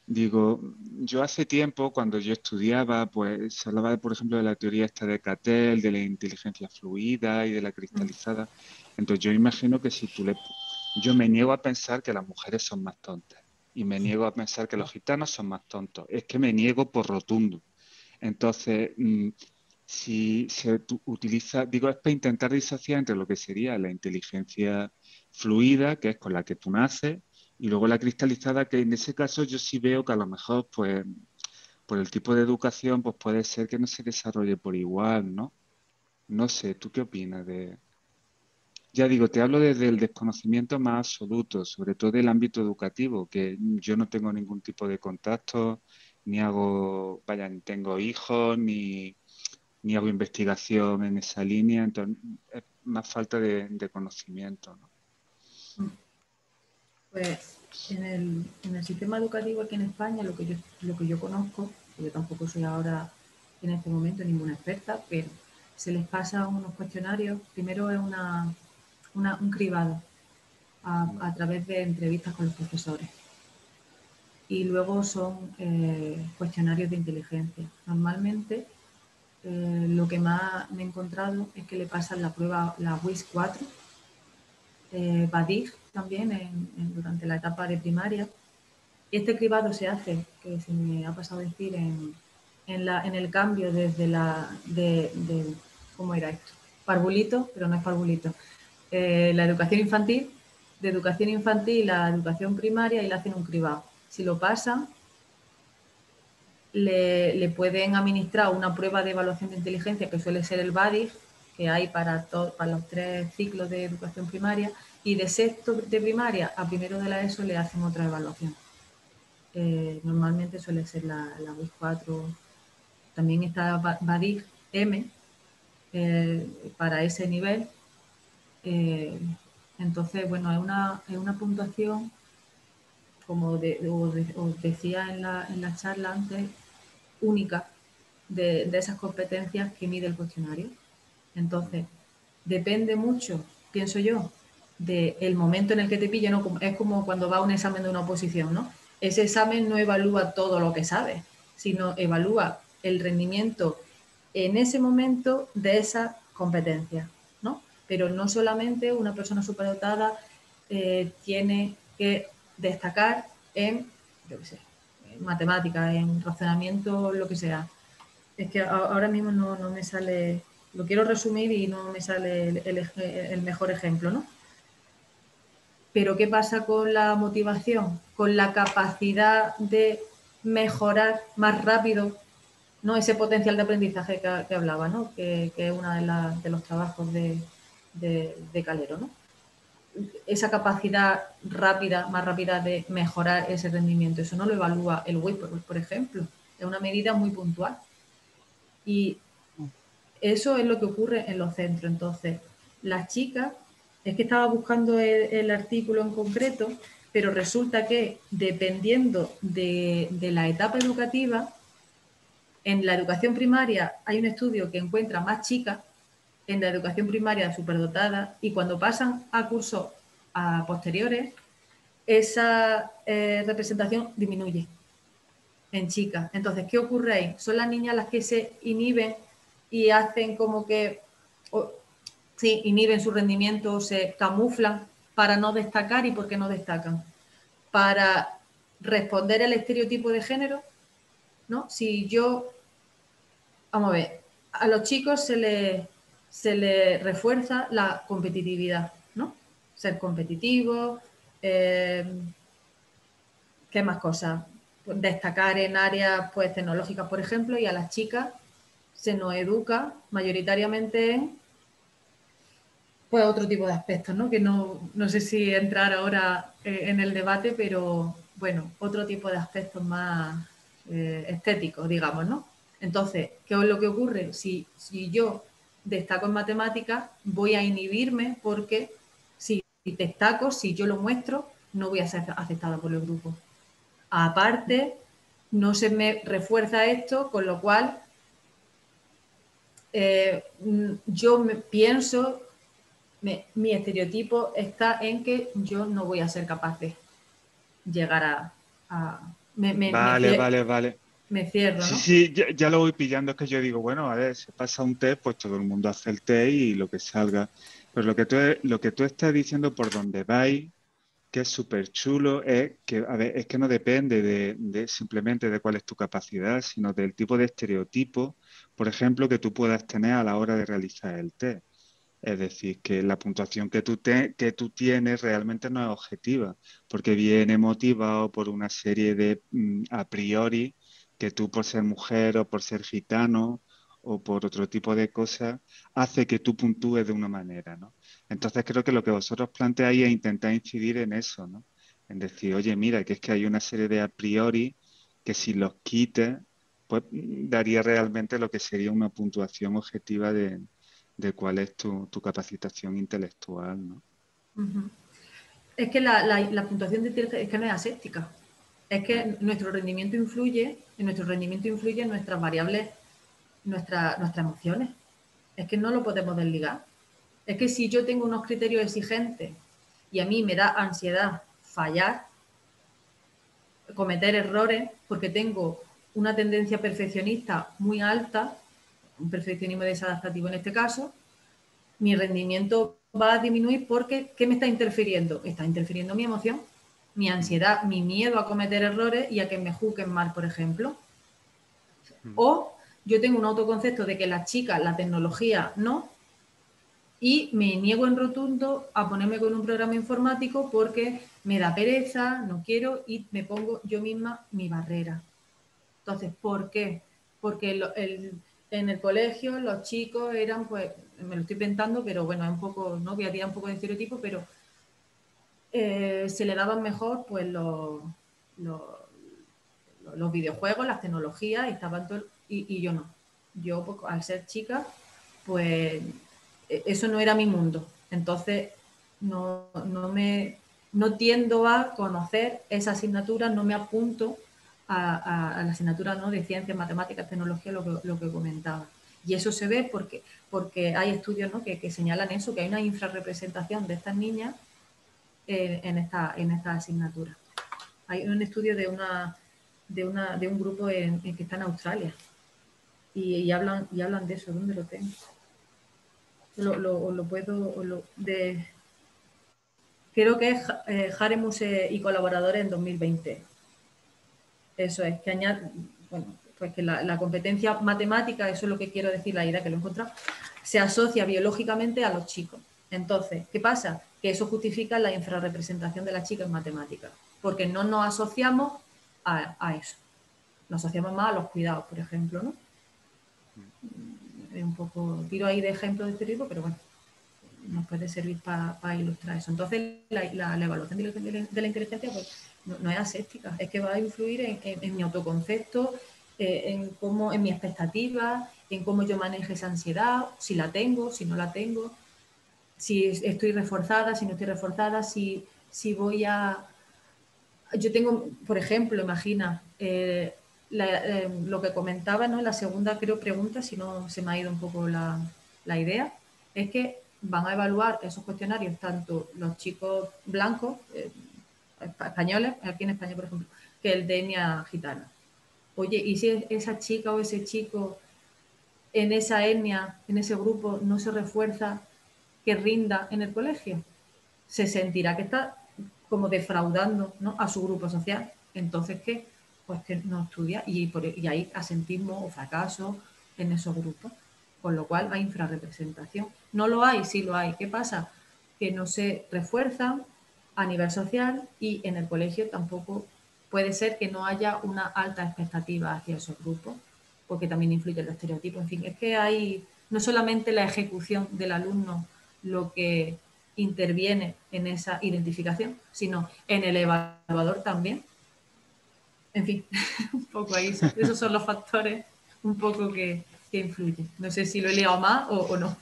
digo, yo hace tiempo, cuando yo estudiaba, pues se hablaba, por ejemplo, de la teoría esta de Cattell, de la inteligencia fluida y de la cristalizada. Entonces yo imagino que yo me niego a pensar que las mujeres son más tontas y me niego a pensar que los gitanos son más tontos. Es que me niego por rotundo. Entonces, si se utiliza, digo, es para intentar disociar entre lo que sería la inteligencia fluida, que es con la que tú naces, y luego la cristalizada, que en ese caso yo sí veo que a lo mejor, pues, por el tipo de educación, pues puede ser que no se desarrolle por igual, ¿no? No sé, ¿tú qué opinas de...? Ya digo, te hablo desde el desconocimiento más absoluto, sobre todo del ámbito educativo, que yo no tengo ningún tipo de contacto, ni hago, vaya, ni tengo hijos, ni hago investigación en esa línea, entonces es más falta de conocimiento, ¿no? Pues en el sistema educativo aquí en España, lo que yo conozco, yo tampoco soy ahora en este momento ninguna experta, pero se les pasa unos cuestionarios. Primero es un cribado a través de entrevistas con los profesores. Y luego son cuestionarios de inteligencia. Normalmente lo que más me he encontrado es que le pasan la prueba, la WIS 4, BADIG también durante la etapa de primaria. Y este cribado se hace, que se me ha pasado a decir, en el cambio desde ¿cómo era esto? Parvulito, pero no es parvulito. La educación infantil, de educación infantil a educación primaria, y le hacen un cribado. Si lo pasan, le pueden administrar una prueba de evaluación de inteligencia, que suele ser el BADIG, que hay para los 3 ciclos de educación primaria, y de sexto de primaria a primero de la ESO le hacen otra evaluación. Normalmente suele ser la WIS 4. También está BADIG M para ese nivel. Entonces, bueno, es una puntuación, como os decía en la charla antes, única de esas competencias que mide el cuestionario. Entonces, depende mucho, pienso yo, del momento en el que te pille, ¿no? Es como cuando va a un examen de una oposición, ¿no? ese examen no evalúa todo lo que sabes, sino evalúa el rendimiento en ese momento de esa competencia, ¿no? Pero no solamente una persona superdotada tiene que destacar en, yo qué sé, en matemáticas, en razonamiento, lo que sea. Es que ahora mismo no me sale, lo quiero resumir y no me sale el mejor ejemplo, ¿no? Pero ¿qué pasa con la motivación? Con la capacidad de mejorar más rápido, ¿no? Ese potencial de aprendizaje que hablaba, ¿no? Que es uno de los trabajos de Calero, ¿no? Esa capacidad rápida, más rápida de mejorar ese rendimiento. Eso no lo evalúa el WIP, por ejemplo. Es una medida muy puntual. Y eso es lo que ocurre en los centros. Entonces, las chicas, es que estaba buscando el artículo en concreto, pero resulta que dependiendo de la etapa educativa, en la educación primaria hay un estudio que encuentra más chicas en la educación primaria superdotada y cuando pasan a cursos a posteriores, esa representación disminuye en chicas. Entonces, ¿qué ocurre ahí? Son las niñas las que se inhiben y hacen como que, sí, inhiben su rendimiento, se camuflan para no destacar. ¿Y por qué no destacan? Para responder al estereotipo de género, ¿no? Si yo, vamos a ver, a los chicos se les refuerza la competitividad, ¿no? Ser competitivo, ¿qué más cosas? Pues destacar en áreas pues, tecnológicas, por ejemplo, y a las chicas se nos educa mayoritariamente en pues, otro tipo de aspectos, ¿no? Que no sé si entrar ahora en el debate, pero bueno, otro tipo de aspectos más estéticos, digamos, ¿no? Entonces, ¿qué es lo que ocurre? Si yo destaco en matemáticas, voy a inhibirme porque si destaco, si yo lo muestro, no voy a ser aceptada por el grupo. Aparte, no se me refuerza esto, con lo cual yo pienso, mi estereotipo está en que yo no voy a ser capaz de llegar Vale. me cierro, Sí, ¿no? sí, ya lo voy pillando. Es que yo digo, bueno, a ver, se pasa un test, pues todo el mundo hace el test y lo que salga. Pero lo que tú estás diciendo por donde vais, que es súper chulo, es que, a ver, es que no depende simplemente de cuál es tu capacidad, sino del tipo de estereotipo, por ejemplo, que tú puedas tener a la hora de realizar el test. Es decir, que la puntuación que tú tienes realmente no es objetiva, porque viene motivado por una serie de a priori que tú por ser mujer o por ser gitano o por otro tipo de cosas hace que tú puntúes de una manera, ¿no? Entonces creo que lo que vosotros planteáis es intentar incidir en eso, ¿no? En decir, oye, mira, que es que hay una serie de a priori que si los quites, pues daría realmente lo que sería una puntuación objetiva de cuál es tu capacitación intelectual, ¿no? Uh-huh. Es que la puntuación de es que no es aséptica. Es que Claro. en nuestro rendimiento influye en nuestras variables, nuestras emociones. Es que no lo podemos desligar. Es que si yo tengo unos criterios exigentes y a mí me da ansiedad fallar, cometer errores, porque tengo una tendencia perfeccionista muy alta, un perfeccionismo desadaptativo en este caso, mi rendimiento va a disminuir porque ¿qué me está interfiriendo? Está interfiriendo mi emoción, mi ansiedad, mi miedo a cometer errores y a que me juzguen mal, por ejemplo. O yo tengo un autoconcepto de que las chicas, la tecnología no, y me niego en rotundo a ponerme con un programa informático porque me da pereza, no quiero y me pongo yo misma mi barrera. Entonces, ¿por qué? Porque en el colegio los chicos eran, pues, me lo estoy inventando, pero bueno, es un poco, no voy a tirar un poco de estereotipo, pero se le daban mejor pues los videojuegos, las tecnologías, y yo no. Yo, pues, al ser chica, pues eso no era mi mundo. Entonces, no tiendo a conocer esa asignatura, no me apunto a la asignatura, ¿no?, de ciencias, matemáticas, tecnología, lo que comentaba. Y eso se ve porque hay estudios, ¿no?, que señalan eso, que hay una infrarrepresentación de estas niñas en esta asignatura. Hay un estudio de un grupo que está en Australia y hablan de eso. ¿Dónde lo tengo? Lo puedo... creo que es Haremus y colaboradores en 2020. Eso es, que añade... Bueno, pues que la competencia matemática, eso es lo que quiero decir, la idea que lo he encontrado, se asocia biológicamente a los chicos. Entonces, ¿qué pasa? Que eso justifica la infrarrepresentación de las chicas en matemáticas, porque no nos asociamos a eso. Nos asociamos más a los cuidados, por ejemplo, ¿no? Es un poco, tiro ahí de ejemplo de este tipo, pero bueno, nos puede servir para ilustrar eso. Entonces, la evaluación de la inteligencia pues, no es aséptica, es que va a influir en mi autoconcepto, en mi expectativa, en cómo yo manejo esa ansiedad, si la tengo, si no la tengo, si estoy reforzada, si no estoy reforzada, si voy a... Yo tengo, por ejemplo, imagina, lo que comentaba, ¿no? En la segunda, creo, pregunta, si no se me ha ido un poco la idea, es que van a evaluar esos cuestionarios tanto los chicos blancos, españoles, aquí en España, por ejemplo, que el de etnia gitana. Oye, ¿y si esa chica o ese chico en esa etnia, en ese grupo, no se refuerza que rinda en el colegio? Se sentirá que está como defraudando, ¿no?, a su grupo social. Entonces, ¿qué? Pues que no estudia y hay asentismo o fracaso en esos grupos. Con lo cual hay infrarrepresentación. ¿No lo hay? Sí lo hay. ¿Qué pasa? Que no se refuerzan a nivel social y en el colegio tampoco puede ser que no haya una alta expectativa hacia esos grupos, porque también influye el estereotipo. En fin, es que hay no solamente la ejecución del alumno lo que interviene en esa identificación, sino en el evaluador también. En fin, un poco ahí. Esos son los factores un poco que influyen. No sé si lo he liado más o no.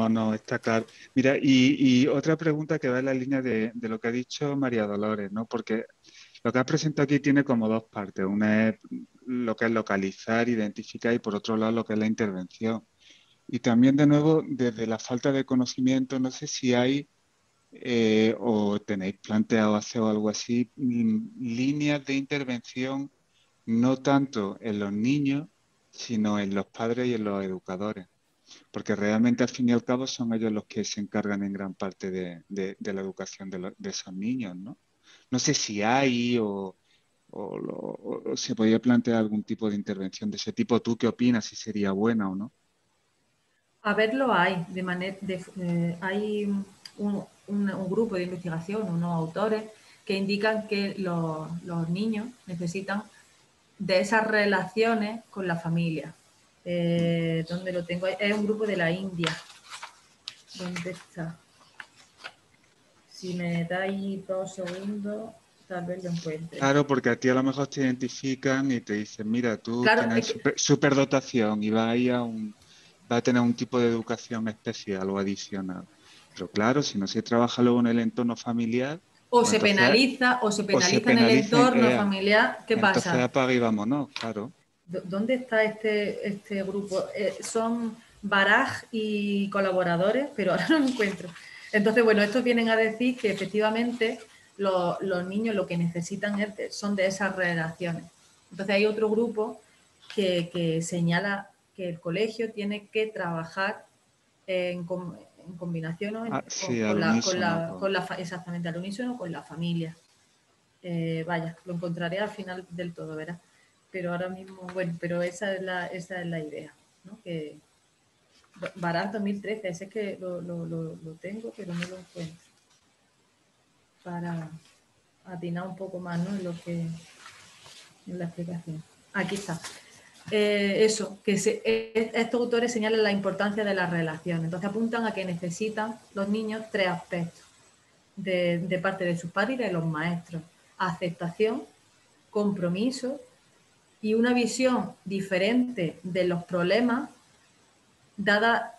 No, está claro. Mira, y otra pregunta que va en la línea de lo que ha dicho María Dolores, ¿no? Porque lo que has presentado aquí tiene como dos partes. Una es lo que es localizar, identificar y por otro lado lo que es la intervención. Y también de nuevo, desde la falta de conocimiento, no sé si hay o tenéis planteado hacer algo así, líneas de intervención no tanto en los niños, sino en los padres y en los educadores. Porque realmente al fin y al cabo son ellos los que se encargan en gran parte de la educación de esos niños, ¿no? No sé si hay o se podría plantear algún tipo de intervención de ese tipo. ¿Tú qué opinas? Si sería buena o no. A verlo hay, hay un grupo de investigación, unos autores que indican que los niños necesitan de esas relaciones con la familia. ¿Dónde lo tengo? Es un grupo de la India. ¿Dónde está? Si me dais 2 segundos, tal vez lo encuentre. Claro, porque a ti a lo mejor te identifican y te dicen, mira, tú Claro, tienes superdotación y vas a tener un tipo de educación especial o adicional. Pero claro, si no se trabaja luego en el entorno familiar, o pues se entonces penaliza en el entorno familiar. ¿Qué entonces pasa? apaga y vámonos, claro. ¿Dónde está este grupo? Son Baraj y colaboradores, pero ahora no lo encuentro. Entonces, bueno, estos vienen a decir que efectivamente los niños lo que necesitan son de esas relaciones. Entonces hay otro grupo que señala que el colegio tiene que trabajar en combinación, ¿no? Sí, al unísono. Exactamente, al unísono con la familia. Vaya, lo encontraré al final del todo, ¿verdad? Pero ahora mismo, bueno, pero esa es la idea, ¿no? Que Barat 2013, ese es que lo tengo, pero no lo encuentro. Para atinar un poco más, ¿no? En la explicación. Aquí está. Eso, que estos autores señalan la importancia de las relaciones. Entonces apuntan a que necesitan los niños 3 aspectos de parte de sus padres y de los maestros: aceptación, compromiso y una visión diferente de los problemas, dada,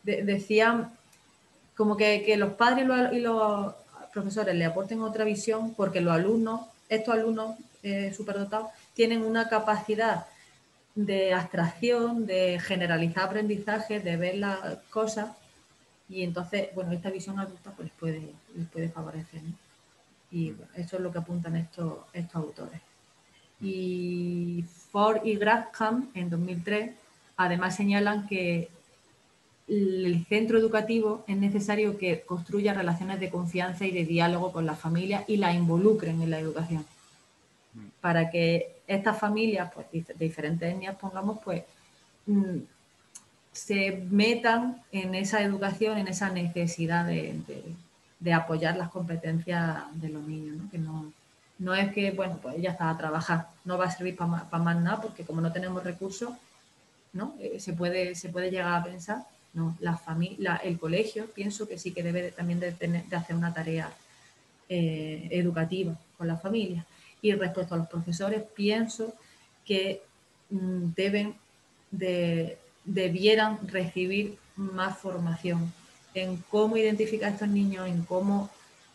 decían, como que los padres y los profesores le aporten otra visión, porque estos alumnos superdotados, tienen una capacidad de abstracción, de generalizar aprendizaje, de ver las cosas, y entonces, bueno, esta visión adulta pues les puede favorecer, ¿no? Y bueno, eso es lo que apuntan estos autores. Y Ford y Graham, en 2003, además señalan que el centro educativo es necesario que construya relaciones de confianza y de diálogo con las familias y las involucren en la educación. Para que estas familias, pues, de diferentes etnias, pongamos, pues, se metan en esa educación, en esa necesidad de apoyar las competencias de los niños, ¿no? Que no es que, bueno, pues ella está a trabajar, no va a servir para más nada, porque como no tenemos recursos, ¿no? Se puede llegar a pensar, no, el colegio, pienso que sí que debe también de hacer una tarea educativa con las familias. Y respecto a los profesores, pienso que debieran recibir más formación en cómo identificar a estos niños, en cómo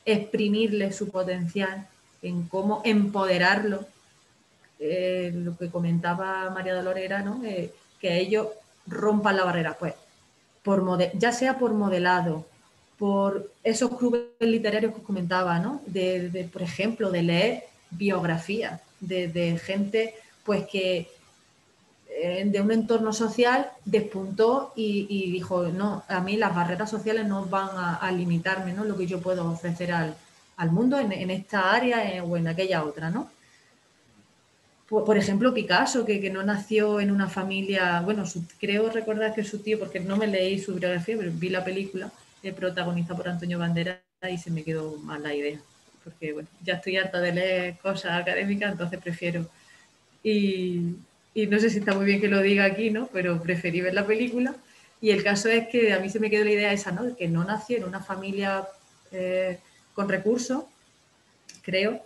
exprimirles su potencial, en cómo empoderarlos. Lo que comentaba María Dolores era, ¿no? Que ellos rompan la barrera, pues, ya sea por modelado, por esos clubes literarios que os comentaba, ¿no? Por ejemplo, de leer biografías de gente, pues, que de un entorno social despuntó y dijo, no, a mí las barreras sociales no van a limitarme, ¿no? Lo que yo puedo ofrecer al mundo en esta área o en aquella otra, ¿no? Por ejemplo, Picasso, que no nació en una familia, bueno, creo recordar que su tío, porque no me leí su biografía, pero vi la película, protagonizada por Antonio Banderas, y se me quedó mal la idea, porque bueno, ya estoy harta de leer cosas académicas, entonces prefiero. Y no sé si está muy bien que lo diga aquí, ¿no? Pero preferí ver la película. Y el caso es que a mí se me quedó la idea esa, ¿no? De que no nació en una familia con recursos, creo.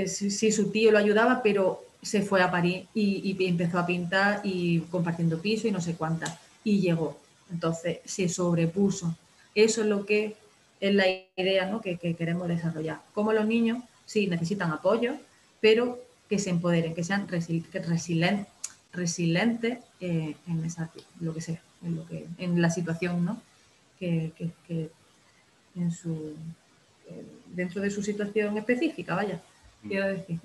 Sí, su tío lo ayudaba, pero se fue a París y empezó a pintar y compartiendo piso y no sé cuántas. Y llegó. Entonces se sobrepuso. Eso es lo que es la idea, ¿no? que queremos desarrollar. Como los niños sí necesitan apoyo, pero que se empoderen, que sean resilientes en lo que sea, en la situación, ¿no? que en dentro de su situación específica, vaya, quiero decir.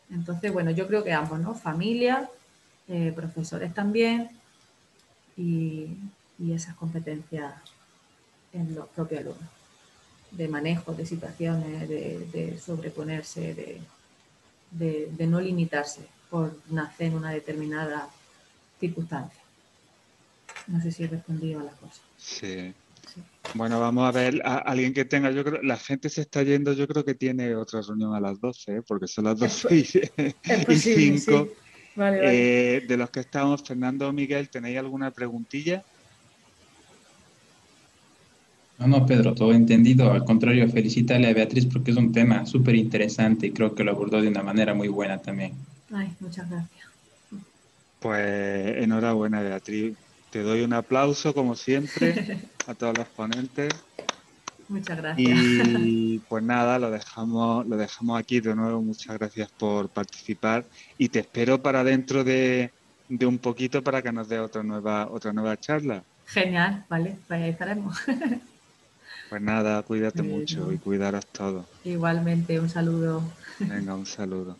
Entonces, bueno, yo creo que ambos, ¿no? Familia, profesores también y esas competencias en los propios alumnos, de manejo de situaciones, de sobreponerse, de no limitarse por nacer en una determinada circunstancia. No sé si he respondido a las cosas. Sí. Bueno, vamos a ver, alguien que tenga, yo creo, la gente se está yendo, yo creo que tiene otra reunión a las 12, porque son las 12 y 5. Sí. Vale. De los que estamos, Fernando o Miguel, ¿tenéis alguna preguntilla? No, Pedro, todo entendido. Al contrario, felicítale a Beatriz porque es un tema súper interesante y creo que lo abordó de una manera muy buena también. Ay, muchas gracias. Pues enhorabuena, Beatriz. Te doy un aplauso, como siempre, a todos los ponentes. Muchas gracias. Y pues nada, lo dejamos aquí de nuevo. Muchas gracias por participar y te espero para dentro de un poquito para que nos dé otra nueva charla. Genial, vale, pues ahí estaremos. Pues nada, cuídate mucho y cuidaros todos. Igualmente, un saludo. Venga, un saludo.